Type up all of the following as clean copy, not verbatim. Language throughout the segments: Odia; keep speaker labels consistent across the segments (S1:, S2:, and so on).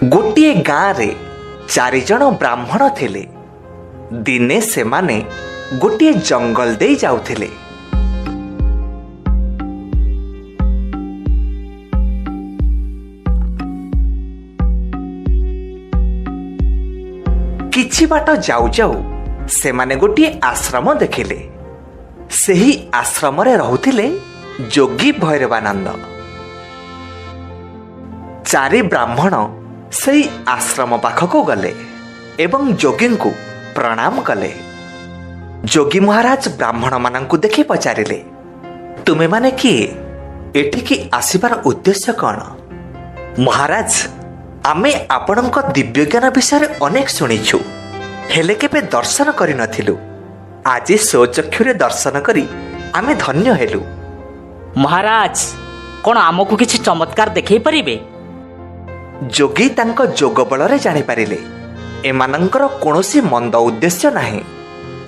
S1: गोटे गाँव रे 4 जण ब्राह्मण थिले। दिने सेमाने गोटे जंगल दे जाउथिले। किछि बाट जाउ जाउ सेमाने गोटे आश्रम देखिले। सेही आश्रम रे रहुथिले जोगी भैरवानंद। 4 ब्राह्मण सेही आश्रम पाखको गले एवं जोगी को प्रणाम कले। जोगी महाराज ब्राह्मण मानंकु देखि पचारिले, तुमे माने किए? एठिकी आसिबार उद्देश्य कौन? महाराज, आमे आपणक दिव्य ज्ञान विषय अनेक शुणिछु, हेले केबे दर्शन करि नथिलु। आज स्वचक्षुरे दर्शन करी आमे धन्य हेलु।
S2: महाराज, कोन आमको किछि चमत्कार देखै परिबे?
S1: जोगी तांक जोग बଳରେ जानि पारिले एमानंकर कोनोसी मंद उद्देश्य नाही।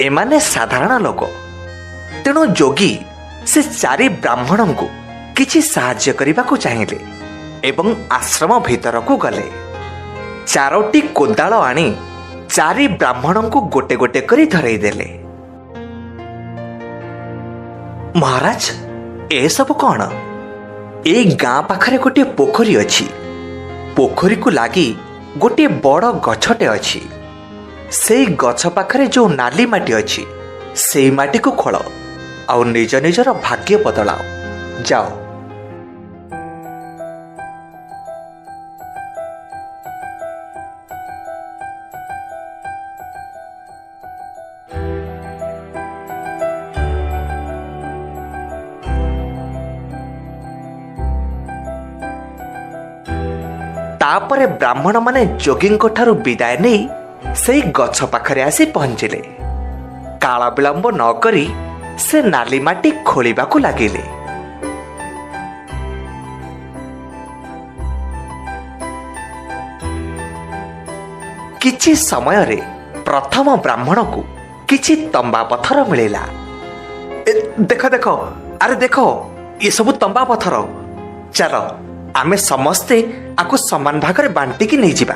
S1: एमाने साधारण लोक। तेणु जोगी से 4 ब्राह्मण को किछि साहाय्य करिबाकु चाहिले एवं आश्रम भीतर को गले। 4टी कोदाळ आनी 4 ब्राह्मण को गोटे गोटे करी धरई देले। महाराज, ए सब कौन? ए गाँ पाखरे गोटे पोखरी अछि। पोखरी को लागी गोटे बड़ गछटे अछि। सेई गछ पाखरे जो नाली माटी अछि सेई माटी को खोल आउ निज निजर भाग्य बदलाओ। जाओ। तापरे ब्राह्मण माने जोगी ठारू विदाय नहीं से गछ पाखरे आसी पहुंचिले। काल विलंब न करी से नाली माटी खोलिबाकू लागिले। किछि समय रे प्रथम ब्राह्मण को किछि तंबा पत्थर मिलिला। देखो देखो, अरे देखो, ये सब तंबा पत्थर। चलो आमे समस्ते आकु समान भागरे बांटी की नहीं जिबा।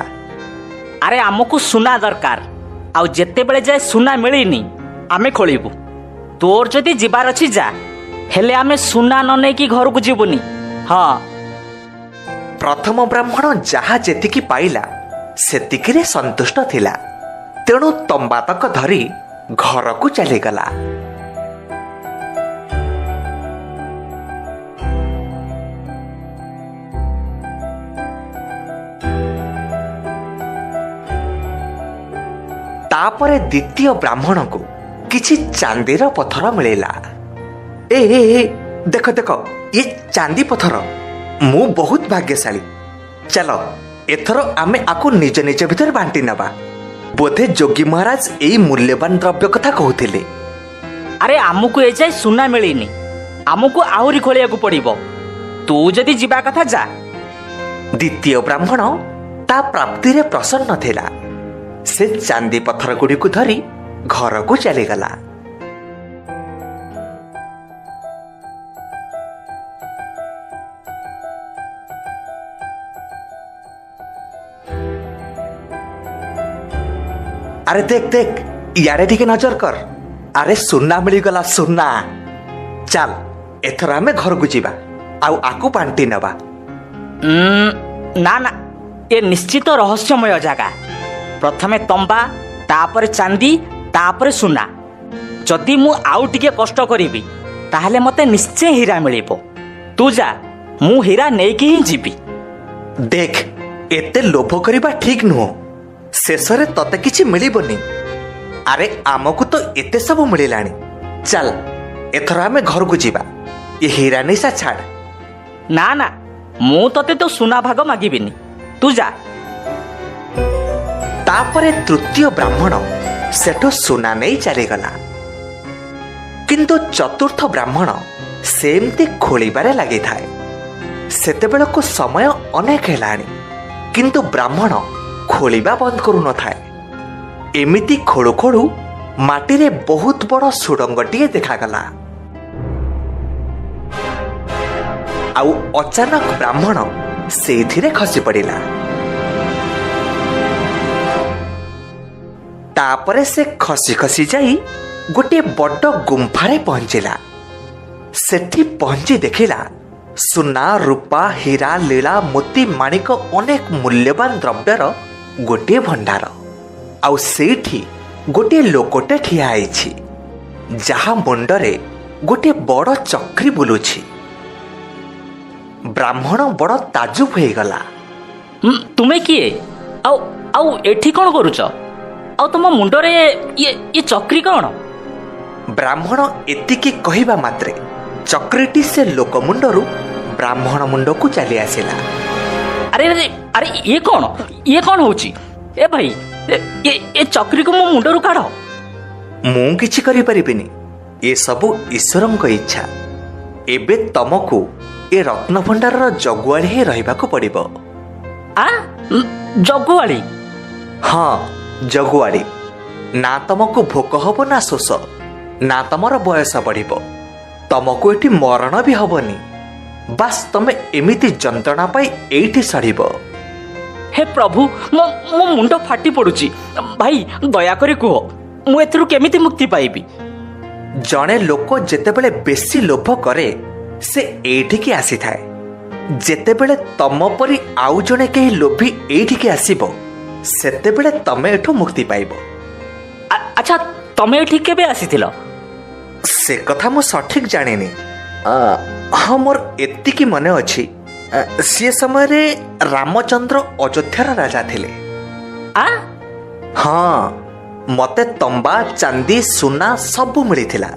S2: अरे आमको सुना दरकार, आउ जेते बेले जाय सुना मिलिनी आमे खोलिबु। तोर जदी जिबार अछि जा, हेले आमे सुना न नै की घर को जिबुनी। हां।
S1: प्रथम ब्राह्मण जहा जेतिकी पाइला सेतिकी रे संतुष्ट थिला। तेणु तंबा तक धरी घर को चली गला। तापरे द्वितीय ब्राह्मण को किछि चांदीर पत्थर मिलिला। ए देख देख, ये चांदी पत्थर। मु बहुत भाग्यशाली। चलो एथर आमे आकु निज निज भीतर बांटी नबा। बोधे जोगी महाराज एई मूल्यवान द्रव्य कथा कहूथिले।
S2: अरे आमको ए जाय सुना मिलिनी, आमको आहुरी खोलिया को पड़िबो। तू जदी जिबा कथा जा।
S1: द्वितीय ब्राह्मण ता प्राप्ति रे प्रसन्न थिला। से चांदी पत्थर गुड़ी को धरी घर को चली गला। अरे देख देख, यारे ठीक नजर कर। अरे सुना मिली गला, सुना। चल एथर आमे घर को जीवा आउ आकु बांटी नबा।
S2: ना ना, ये निश्चित रहस्यमय जगह। प्रथमे तंबा, तापरे चांदी, तापरे सुना। जदि मु आउ टिके कष्ट करिबी ताहले मते निश्चय हीरा मिलिबो। तू जा, मु हीरा नेकी ही जीबी।
S1: देख, एते लोभ करिबा ठीक नुह। शेषरे तते किछि मिलिबोनी। अरे आमको तो एते सब मिलिलानी। चल एथर आमे घर को जीवा। ये हीरा निशा छाड़।
S2: ना ना, मु तते तो सुना भाग मागिबिनी। तू जा।
S1: तापरे तृतीय ब्राह्मण सेठो सुना नहीं चली गला। किंतु चतुर्थ ब्राह्मण सेमती खोलिबारे लगी थाए। सेतेबेल को समय अनेक हेलानी, किंतु ब्राह्मण खोलिबा बंद करू न थाए। एमिति खोलु खोलु माटी रे बहुत बड़ सुडंगटिए देखागला। आउ अचानक ब्राह्मण ସେଇଥିରେ ଖସି ପଡ଼ିଲା। ତାପରେ ସେ ଖସି ଖସି ଯାଇ ଗୋଟିଏ ବଡ଼ ଗୁମ୍ଫାରେ ପହଞ୍ଚିଲା। ସେଠି ପହଞ୍ଚି ଦେଖିଲା ସୁନା, ରୂପା, ହୀରା, ଲୀଳା, ମୋତି, ମାଣିକ ଅନେକ ମୂଲ୍ୟବାନ ଦ୍ରବ୍ୟର ଗୋଟିଏ ଭଣ୍ଡାର। ଆଉ ସେଇଠି ଗୋଟିଏ ଲୋକଟେ ଠିଆ ହେଇଛି, ଯାହା ମୁଣ୍ଡରେ ଗୋଟିଏ ବଡ଼ ଚକ୍ରି ବୁଲୁଛି। ବ୍ରାହ୍ମଣ ବଡ଼ ତାଜୁବ ହେଇଗଲା।
S2: ତୁମେ କିଏ? ଆଉ ଆଉ ଏଠି କ'ଣ କରୁଛ? ଆଉ ତୁମ ମୁଣ୍ଡରେ ଇଏ ଚକ୍ରି କ'ଣ?
S1: ବ୍ରାହ୍ମଣ ଏତିକି କହିବା ମାତ୍ରେ ଚକ୍ରିଟି ସେ ଲୋକ ମୁଣ୍ଡରୁ ବ୍ରାହ୍ମଣ ମୁଣ୍ଡକୁ ଚାଲି ଆସିଲା।
S2: ଆରେ ଆରେ ଆରେ ଇଏ କ'ଣ ହଉଛି? ଏ ଭାଇ, ଏ ଚକ୍ରିକୁ ମୋ ମୁଣ୍ଡରୁ କାଢ଼।
S1: ମୁଁ କିଛି କରିପାରିବିନି, ଏସବୁ ଈଶ୍ୱରଙ୍କ ଇଚ୍ଛା। ଏବେ ତମକୁ ଏ ରତ୍ନଭଣ୍ଡାରର ଜଗୁଆଳି ହିଁ ରହିବାକୁ ପଡ଼ିବ।
S2: ଜଗୁଆଳି?
S1: ହଁ, ଜଗୁଆଳି। ନା ତମକୁ ଭୋକ ହବ, ନା ଶୋଷ, ନା ତମର ବୟସ ବଢ଼ିବ। ତମକୁ ଏଠି ମରଣ ବି ହବନି। ବାସ୍ ତମେ ଏମିତି ଯନ୍ତ୍ରଣା ପାଇ ଏଇଠି ସଢ଼ିବ।
S2: ହେ ପ୍ରଭୁ, ମୋ ମୁଣ୍ଡ ଫାଟି ପଡ଼ୁଛି। ଭାଇ, ଦୟାକରି କୁହ, ମୁଁ ଏଥିରୁ କେମିତି ମୁକ୍ତି ପାଇବି?
S1: ଜଣେ ଲୋକ ଯେତେବେଳେ ବେଶୀ ଲୋଭ କରେ, ସେ ଏଇଠିକି ଆସିଥାଏ। ଯେତେବେଳେ ତମ ପରି ଆଉ ଜଣେ କେହି ଲୋଭୀ ଏଇଠିକି ଆସିବ, ସେତେବେଳେ ତମେ ଏଠୁ ମୁକ୍ତି ପାଇବ।
S2: ଆଚ୍ଛା, ତମେ ଏଠି କେବେ ଆସିଥିଲ?
S1: ସେ କଥା ମୁଁ ସଠିକ୍ ଜାଣିନି। ହଁ, ମୋର ଏତିକି ମନେ ଅଛି, ସେ ସମୟରେ ରାମଚନ୍ଦ୍ର ଅଯୋଧ୍ୟାର ରାଜା ଥିଲେ। ହଁ, ମତେ ତମ୍ବା, ଚାନ୍ଦି, ସୁନା ସବୁ ମିଳିଥିଲା,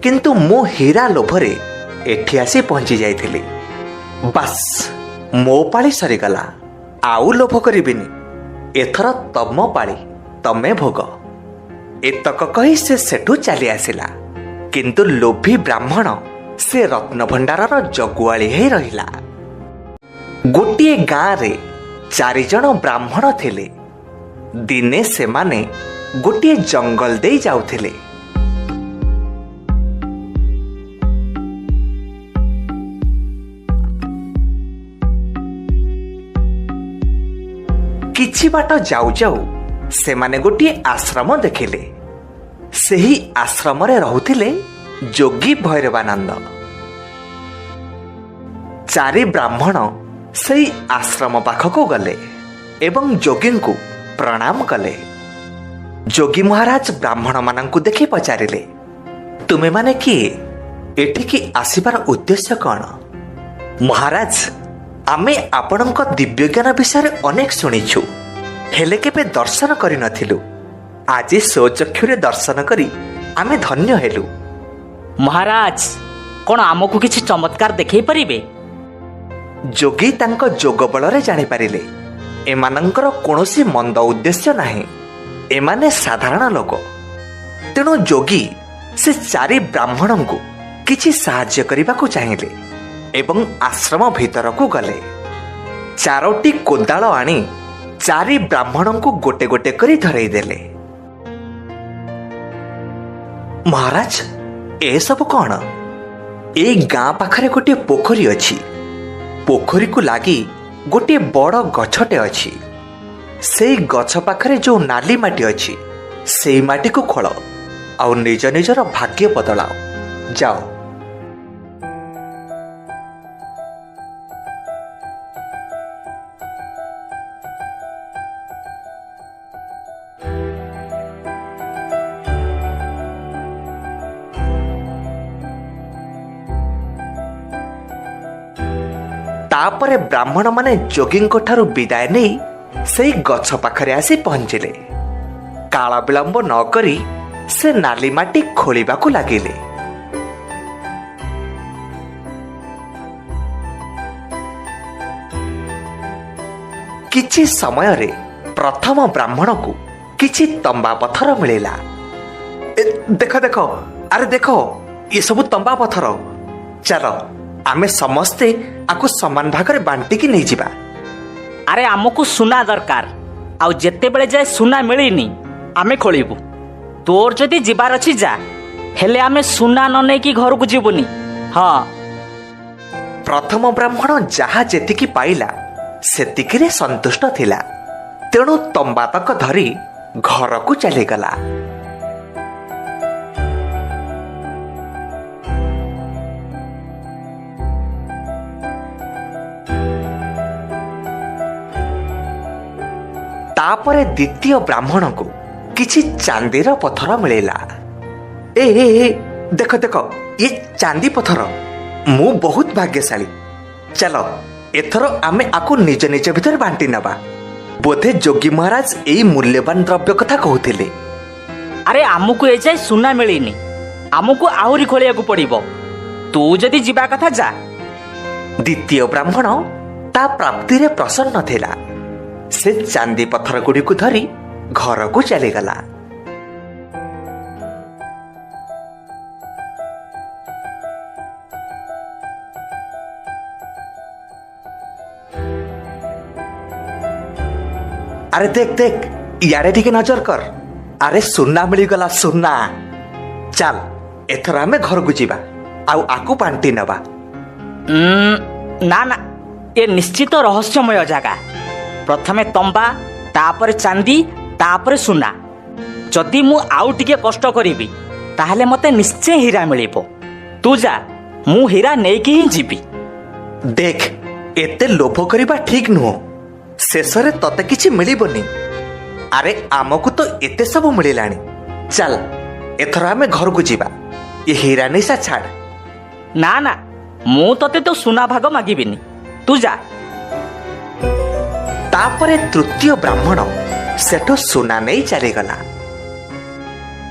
S1: କିନ୍ତୁ ମୁଁ ହୀରା ଲୋଭରେ ଏଠି ଆସି ପହଞ୍ଚି ଯାଇଥିଲି। ବାସ୍, ମୋ ପାଳି ସରିଗଲା। ଆଉ ଲୋଭ କରିବିନି। ଏଥର ତମ ପାଳି, ତମେ ଭୋଗ। ଏତକ କହି ସେ ସେଠୁ ଚାଲି ଆସିଲା। କିନ୍ତୁ ଲୋଭୀ ବ୍ରାହ୍ମଣ ସେ ରତ୍ନଭଣ୍ଡାରର ଜଗୁଆଳି ହେଇ ରହିଲା। ଗୋଟିଏ ଗାଁରେ 4 ଜଣ ବ୍ରାହ୍ମଣ ଥିଲେ। ଦିନେ ସେମାନେ ଗୋଟିଏ ଜଙ୍ଗଲ ଦେଇ ଯାଉଥିଲେ। କିଛି ବାଟ ଯାଉ ଯାଉ ସେମାନେ ଗୋଟିଏ ଆଶ୍ରମ ଦେଖିଲେ। ସେହି ଆଶ୍ରମରେ ରହୁଥିଲେ ଯୋଗୀ ଭୈରବାନନ୍ଦ। 4 ବ୍ରାହ୍ମଣ ସେଇ ଆଶ୍ରମ ପାଖକୁ ଗଲେ ଏବଂ ଯୋଗୀଙ୍କୁ ପ୍ରଣାମ କଲେ। ଯୋଗୀ ମହାରାଜ ବ୍ରାହ୍ମଣମାନଙ୍କୁ ଦେଖି ପଚାରିଲେ, ତୁମେମାନେ କିଏ? ଏଠିକି ଆସିବାର ଉଦ୍ଦେଶ୍ୟ କ'ଣ? ମହାରାଜ, ଆମେ ଆପଣଙ୍କ ଦିବ୍ୟଜ୍ଞାନ ବିଷୟରେ ଅନେକ ଶୁଣିଛୁ, ହେଲେ କେବେ ଦର୍ଶନ କରିନଥିଲୁ। ଆଜି ସ୍ୱଚକ୍ଷୁରେ ଦର୍ଶନ କରି ଆମେ ଧନ୍ୟ ହେଲୁ।
S2: ମହାରାଜ, କ'ଣ ଆମକୁ କିଛି ଚମତ୍କାର ଦେଖାଇ ପାରିବେ?
S1: ଯୋଗୀ ତାଙ୍କ ଯୋଗ ବଳରେ ଜାଣିପାରିଲେ ଏମାନଙ୍କର କୌଣସି ମନ୍ଦ ଉଦ୍ଦେଶ୍ୟ ନାହିଁ। ଏମାନେ ସାଧାରଣ ଲୋକ। ତେଣୁ ଯୋଗୀ ସେ 4 ବ୍ରାହ୍ମଣଙ୍କୁ କିଛି ସାହାଯ୍ୟ କରିବାକୁ ଚାହିଁଲେ ଏବଂ ଆଶ୍ରମ ଭିତରକୁ ଗଲେ। 4ଟି କୋଦାଳ ଆଣି 4 ବ୍ରାହ୍ମଣଙ୍କୁ ଗୋଟେ ଗୋଟେ କରି ଧରେଇ ଦେଲେ। ମହାରାଜ, ଏସବୁ କ'ଣ? ଏଇ ଗାଁ ପାଖରେ ଗୋଟିଏ ପୋଖରୀ ଅଛି। ପୋଖରୀକୁ ଲାଗି ଗୋଟିଏ ବଡ଼ ଗଛଟେ ଅଛି। ସେଇ ଗଛ ପାଖରେ ଯେଉଁ ନାଲି ମାଟି ଅଛି, ସେଇ ମାଟିକୁ ଖୋଳ ଆଉ ନିଜ ନିଜର ଭାଗ୍ୟ ବଦଳାଅ। ଯାଅ। ତାପରେ ବ୍ରାହ୍ମଣମାନେ ଯୋଗୀଙ୍କ ଠାରୁ ବିଦାୟ ନେଇ ସେଇ ଗଛ ପାଖରେ ଆସି ପହଞ୍ଚିଲେ। କାଳ ବିଳମ୍ବ ନ କରି ସେ ନାଲି ମାଟି ଖୋଳିବାକୁ ଲାଗିଲେ। କିଛି ସମୟରେ ପ୍ରଥମ ବ୍ରାହ୍ମଣକୁ କିଛି ତମ୍ବା ପଥର ମିଳିଲା। ଦେଖ ଦେଖ, ଆରେ ଦେଖ, ଏସବୁ ତମ୍ବା ପଥର। ଚାଲ, ଆମେ ସମସ୍ତେ ଆକୁ ସମାନ ଭାଗରେ ବାଣ୍ଟିକି ନେଇଯିବା।
S2: ଆରେ ଆମକୁ ସୁନା ଦରକାର, ଆଉ ଯେତେବେଳେ ଯାଏ ସୁନା ମିଳିନି ଆମେ ଖୋଳିବୁ। ତୋର ଯଦି ଯିବାର ଅଛି ଯା, ହେଲେ ଆମେ ସୁନା ନ ନେଇକି ଘରକୁ ଯିବୁନି। ହଁ।
S1: ପ୍ରଥମ ବ୍ରାହ୍ମଣ ଯାହା ଯେତିକି ପାଇଲା ସେତିକିରେ ସନ୍ତୁଷ୍ଟ ଥିଲା। ତେଣୁ ତମ୍ବାତକ ଧରି ଘରକୁ ଚାଲିଗଲା। ତାପରେ ଦ୍ୱିତୀୟ ବ୍ରାହ୍ମଣଙ୍କୁ କିଛି ଚାନ୍ଦିର ପଥର ମିଳିଲା। ଏ ଏ ଏ, ଦେଖ ଦେଖ, ଏ ଚାନ୍ଦି ପଥର। ମୁଁ ବହୁତ ଭାଗ୍ୟଶାଳୀ। ଚାଲ ଏଥର ଆମେ ଆକୁ ନିଜ ନିଜ ଭିତରେ ବାଣ୍ଟି ନେବା। ବୋଧେ ଯୋଗୀ ମହାରାଜ ଏଇ ମୂଲ୍ୟବାନ ଦ୍ରବ୍ୟ କଥା କହୁଥିଲେ।
S2: ଆରେ ଆମକୁ ଏଯାଏ ସୁନା ମିଳିନି, ଆମକୁ ଆହୁରି ଖୋଳିବାକୁ ପଡ଼ିବ। ତୁ ଯଦି ଯିବା କଥା ଯା।
S1: ଦ୍ୱିତୀୟ ବ୍ରାହ୍ମଣ ତା ପ୍ରାପ୍ତିରେ ପ୍ରସନ୍ନ ଥିଲା। ସେ ଚାନ୍ଦି ପଥର ଗୁଡ଼ିକୁ ଧରି ଘରକୁ ଚାଲିଗଲା। ଆରେ ଦେଖ ଦେଖ, ଇଆଡେ ଟିକେ ନଜର କର। ଆରେ ସୁନା ମିଳିଗଲା, ସୁନା। ଚାଲ ଏଥର ଆମେ ଘରକୁ ଯିବା ଆଉ ଆକୁ ବାଣ୍ଟି ନେବା।
S2: ନା ନା, ଏ ନିଶ୍ଚିତ ରହସ୍ୟମୟ ଜାଗା। ପ୍ରଥମେ ତମ୍ବା, ତାପରେ ଚାନ୍ଦି, ତାପରେ ସୁନା। ଯଦି ମୁଁ ଆଉ ଟିକେ କଷ୍ଟ କରିବି ତାହେଲେ ମୋତେ ନିଶ୍ଚୟ ହୀରା ମିଳିବ। ତୁ ଯା, ମୁଁ ହୀରା ନେଇକି ହିଁ ଯିବି।
S1: ଦେଖ, ଏତେ ଲୋଭ କରିବା ଠିକ ନୁହଁ। ଶେଷରେ ତତେ କିଛି ମିଳିବନି। ଆରେ ଆମକୁ ତ ଏତେ ସବୁ ମିଳିଲାଣି। ଚାଲ ଏଥର ଆମେ ଘରକୁ ଯିବା। ଏ ହୀରା ନିଶା ଛାଡ଼।
S2: ନା ନା, ମୁଁ ତତେ ତ ସୁନା ଭାଗ ମାଗିବିନି। ତୁ ଯା।
S1: ତାପରେ ତୃତୀୟ ବ୍ରାହ୍ମଣ ସେଠୁ ସୁନା ନେଇ ଚାଲିଗଲା।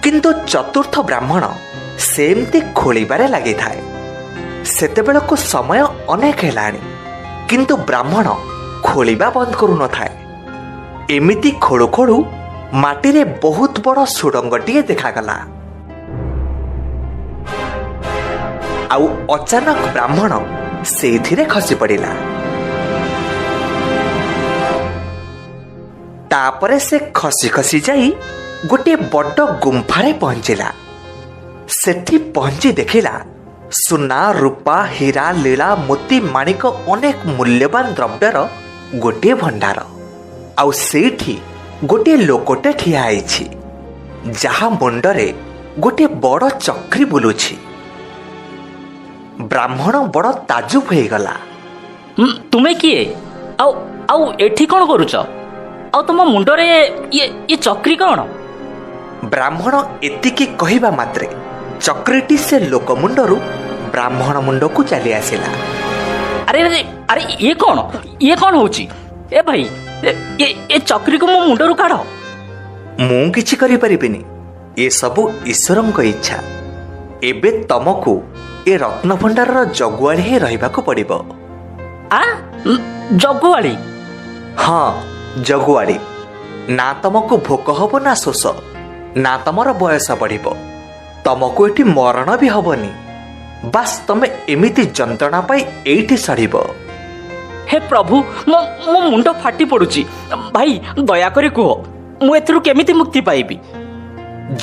S1: କିନ୍ତୁ ଚତୁର୍ଥ ବ୍ରାହ୍ମଣ ସେମିତି ଖୋଳିବାରେ ଲାଗିଥାଏ। ସେତେବେଳକୁ ସମୟ ଅନେକ ହେଲାଣି, କିନ୍ତୁ ବ୍ରାହ୍ମଣ ଖୋଳିବା ବନ୍ଦ କରୁନଥାଏ। ଏମିତି ଖୋଳୁ ଖୋଳୁ ମାଟିରେ ବହୁତ ବଡ଼ ସୁଡ଼ଙ୍ଗଟିଏ ଦେଖାଗଲା। ଆଉ ଅଚାନକ ବ୍ରାହ୍ମଣ ସେଇଥିରେ ଖସି ପଡ଼ିଲା। ତାପରେ ସେ ଖସି ଖସି ଯାଇ ଗୋଟିଏ ବଡ଼ ଗୁମ୍ଫାରେ ପହଞ୍ଚିଲା। ସେଠି ପହଞ୍ଚି ଦେଖିଲା ସୁନା, ରୂପା, ହୀରା, ଲୀଳା, ମୋତି, ମାଣିକ ଅନେକ ମୂଲ୍ୟବାନ ଦ୍ରବ୍ୟର ଗୋଟିଏ ଭଣ୍ଡାର। ଆଉ ସେଇଠି ଗୋଟିଏ ଲୋକଟେ ଠିଆ ହେଇଛି, ଯାହା ମୁଣ୍ଡରେ ଗୋଟିଏ ବଡ଼ ଚକ୍ରି ବୁଲୁଛି। ବ୍ରାହ୍ମଣ ବଡ଼ ତାଜୁବ ହେଇଗଲା।
S2: ତୁମେ କିଏ? ଆଉ ଆଉ ଏଠି କ'ଣ କରୁଛ? ଆଉ ତମ ମୁଣ୍ଡରେ ଇଏ ଚକ୍ରି କ'ଣ?
S1: ବ୍ରାହ୍ମଣ ଏତିକି କହିବା ମାତ୍ରେ ଚକ୍ରିଟି ସେ ଲୋକ ମୁଣ୍ଡରୁ ବ୍ରାହ୍ମଣ ମୁଣ୍ଡକୁ ଚାଲି ଆସିଲା।
S2: ଆରେ ଆରେ ଆରେ, ଇଏ କ'ଣ ହଉଛି? ଏ ଭାଇ, ଏ ଚକ୍ରିକୁ ମୋ ମୁଣ୍ଡରୁ କାଢ଼।
S1: ମୁଁ କିଛି କରିପାରିବିନି, ଏସବୁ ଈଶ୍ୱରଙ୍କ ଇଚ୍ଛା। ଏବେ ତମକୁ ଏ ରତ୍ନଭଣ୍ଡାରର ଜଗୁଆଳି ହିଁ ରହିବାକୁ ପଡ଼ିବ।
S2: ଜଗୁଆଳି?
S1: ହଁ, ଜଗୁଆଳି। ନା ତମକୁ ଭୋକ ହବ, ନା ଶୋଷ, ନା ତମର ବୟସ ବଢ଼ିବ। ତମକୁ ଏଠି ମରଣ ବି ହବନି। ବାସ୍ ତମେ ଏମିତି ଯନ୍ତ୍ରଣା ପାଇ ଏଇଠି ସଢ଼ିବ।
S2: ହେ ପ୍ରଭୁ, ମୋ ମୁଣ୍ଡ ଫାଟି ପଡ଼ୁଛି। ଭାଇ ଦୟାକରି କୁହ, ମୁଁ ଏଥିରୁ କେମିତି ମୁକ୍ତି ପାଇବି?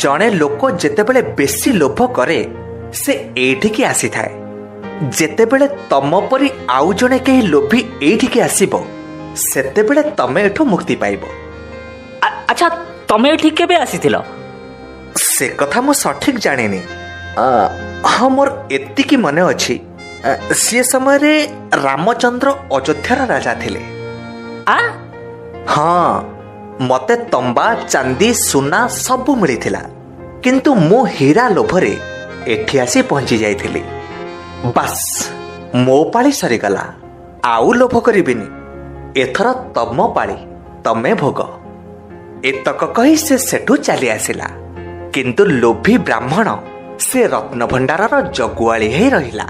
S1: ଜଣେ ଲୋକ ଯେତେବେଳେ ବେଶୀ ଲୋଭ କରେ ସେ ଏଇଠିକି ଆସିଥାଏ। ଯେତେବେଳେ ତମ ପରି ଆଉ ଜଣେ କେହି ଲୋଭୀ ଏଇଠିକି ଆସିବ, ସେତେବେଳେ ତମେ ଏଠୁ ମୁକ୍ତି ପାଇବ।
S2: ଆଚ୍ଛା, ତମେ ଏଠି କେବେ ଆସିଥିଲ?
S1: ସେ କଥା ମୁଁ ସଠିକ ଜାଣିନି। ହଁ, ମୋର ଏତିକି ମନେ ଅଛି, ସେ ସମୟରେ ରାମଚନ୍ଦ୍ର ଅଯୋଧ୍ୟାର ରାଜା ଥିଲେ। ହଁ, ମତେ ତମ୍ବା, ଚାନ୍ଦି, ସୁନା ସବୁ ମିଳିଥିଲା, କିନ୍ତୁ ମୁଁ ହୀରା ଲୋଭରେ ଏଠି ଆସି ପହଞ୍ଚି ଯାଇଥିଲି। ବାସ୍, ମୋ ପାଳି ସରିଗଲା। ଆଉ ଲୋଭ କରିବିନି। ଏଥର ତମ ପାଳି, ତମେ ଭୋଗ। ଏତକ କହି ସେ ସେଠୁ ଚାଲି ଆସିଲା। କିନ୍ତୁ ଲୋଭୀ ବ୍ରାହ୍ମଣ ସେ ରତ୍ନଭଣ୍ଡାରର ଜଗୁଆଳି ହେଇ ରହିଲା।